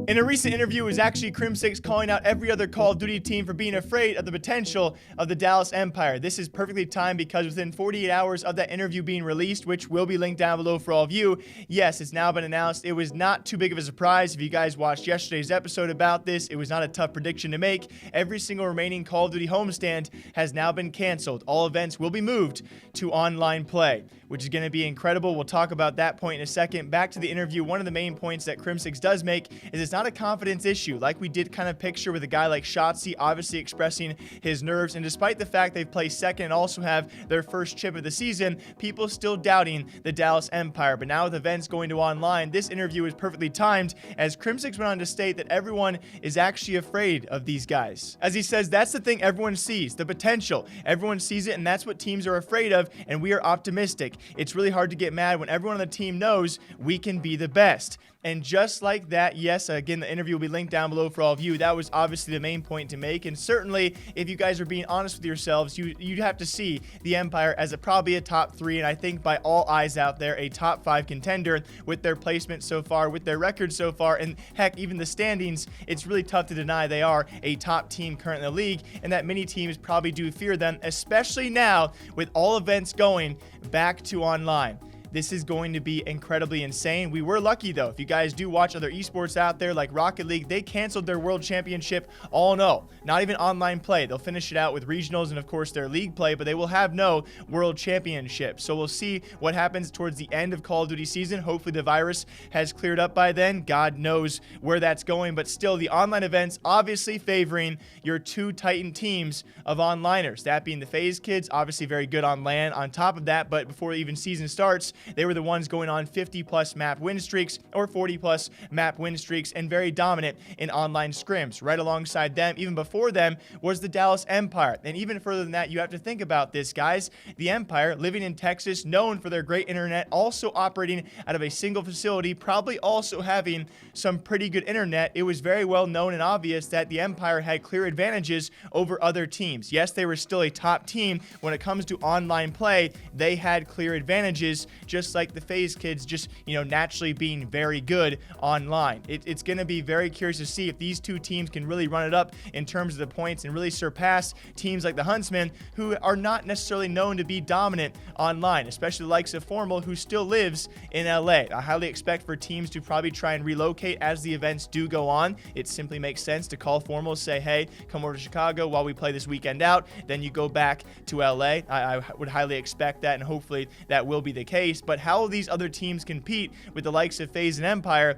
In a recent interview, it was actually Crim6 calling out every other Call of Duty team for being afraid of the potential of the Dallas Empire. This is perfectly timed because within 48 hours of that interview being released, which will be linked down below for all of you, yes, it's now been announced. It was not too big of a surprise. If you guys watched yesterday's episode about this, it was not a tough prediction to make. Every single remaining Call of Duty homestand has now been canceled. All events will be moved to online play, which is going to be incredible. We'll talk about that point in a second. Back to the interview, one of the main points that Crim6 does make is it's not a confidence issue, like we did kind of picture with a guy like Shotzi, obviously expressing his nerves. And despite the fact they've placed second and also have their first chip of the season, people still doubting the Dallas Empire. But now with events going to online, this interview is perfectly timed, as Crim6 went on to state that everyone is actually afraid of these guys. As he says, that's the thing everyone sees, the potential. Everyone sees it, and that's what teams are afraid of, and we are optimistic. It's really hard to get mad when everyone on the team knows we can be the best. And just like that, yes, again, the interview will be linked down below for all of you. That was obviously the main point to make. And certainly, if you guys are being honest with yourselves, you'd have to see the Empire as probably a top 3, and I think by all eyes out there, a top 5 contender with their placement so far, with their record so far, and heck, even the standings. It's really tough to deny they are a top team currently in the league, and that many teams probably do fear them, especially now with all events going back to online. This is going to be incredibly insane. We were lucky, though. If you guys do watch other esports out there like Rocket League, they canceled their World Championship all no. Not even online play. They'll finish it out with regionals and, of course, their league play, but they will have no World Championship. So we'll see what happens towards the end of Call of Duty season. Hopefully the virus has cleared up by then. God knows where that's going, but still the online events obviously favoring your two Titan teams of onliners. That being the FaZe kids, obviously very good on LAN on top of that, but before even season starts, they were the ones going on 50+ map win streaks or 40+ map win streaks and very dominant in online scrims. Right alongside them, even before them, was the Dallas Empire. And even further than that, you have to think about this, guys. The Empire, living in Texas, known for their great internet, also operating out of a single facility, probably also having some pretty good internet. It was very well known and obvious that the Empire had clear advantages over other teams. Yes, they were still a top team. When it comes to online play, they had clear advantages, just like the FaZe kids just, naturally being very good online. It's going to be very curious to see if these two teams can really run it up in terms of the points and really surpass teams like the Huntsmen, who are not necessarily known to be dominant online, especially the likes of Formal, who still lives in LA. I highly expect for teams to probably try and relocate as the events do go on. It simply makes sense to call Formal, say, hey, come over to Chicago while we play this weekend out. Then you go back to LA. I would highly expect that, and hopefully that will be the case. But how will these other teams compete with the likes of FaZe and Empire?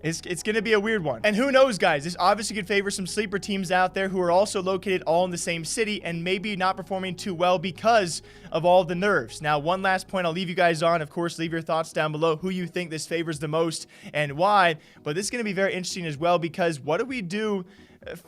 It's going to be a weird one. And who knows, guys? This obviously could favor some sleeper teams out there who are also located all in the same city and maybe not performing too well because of all the nerves. Now, one last point I'll leave you guys on. Of course, leave your thoughts down below who you think this favors the most and why. But this is going to be very interesting as well, because what do we do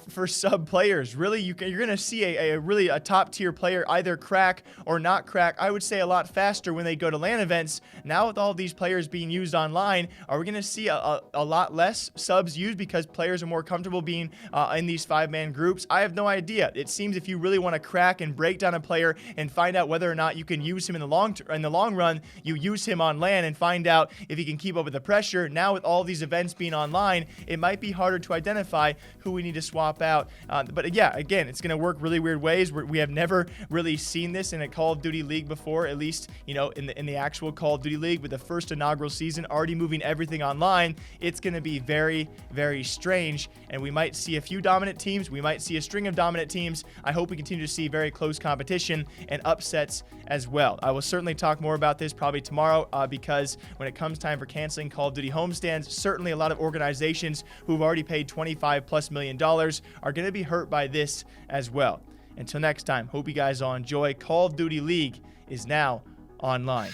for sub players? Really, you're going to see a top tier player either crack or not crack, I would say, a lot faster when they go to LAN events. Now with all of these players being used online, are we going to see a lot less subs used because players are more comfortable being in these 5-man groups? I have no idea. It seems if you really want to crack and break down a player and find out whether or not you can use him in the long run, you use him on LAN and find out if he can keep up with the pressure. Now with all these events being online, it might be harder to identify who we need to swap out. But yeah, again, it's going to work really weird ways. We have never really seen this in a Call of Duty league before, at least, in the actual Call of Duty league, with the first inaugural season already moving everything online. It's going to be very, very strange, and we might see a few dominant teams. We might see a string of dominant teams. I hope we continue to see very close competition and upsets as well. I will certainly talk more about this probably tomorrow, because when it comes time for canceling Call of Duty homestands, certainly a lot of organizations who've already paid $25+ million are going to be hurt by this as well. Until next time, hope you guys all enjoy. Call of Duty League is now online.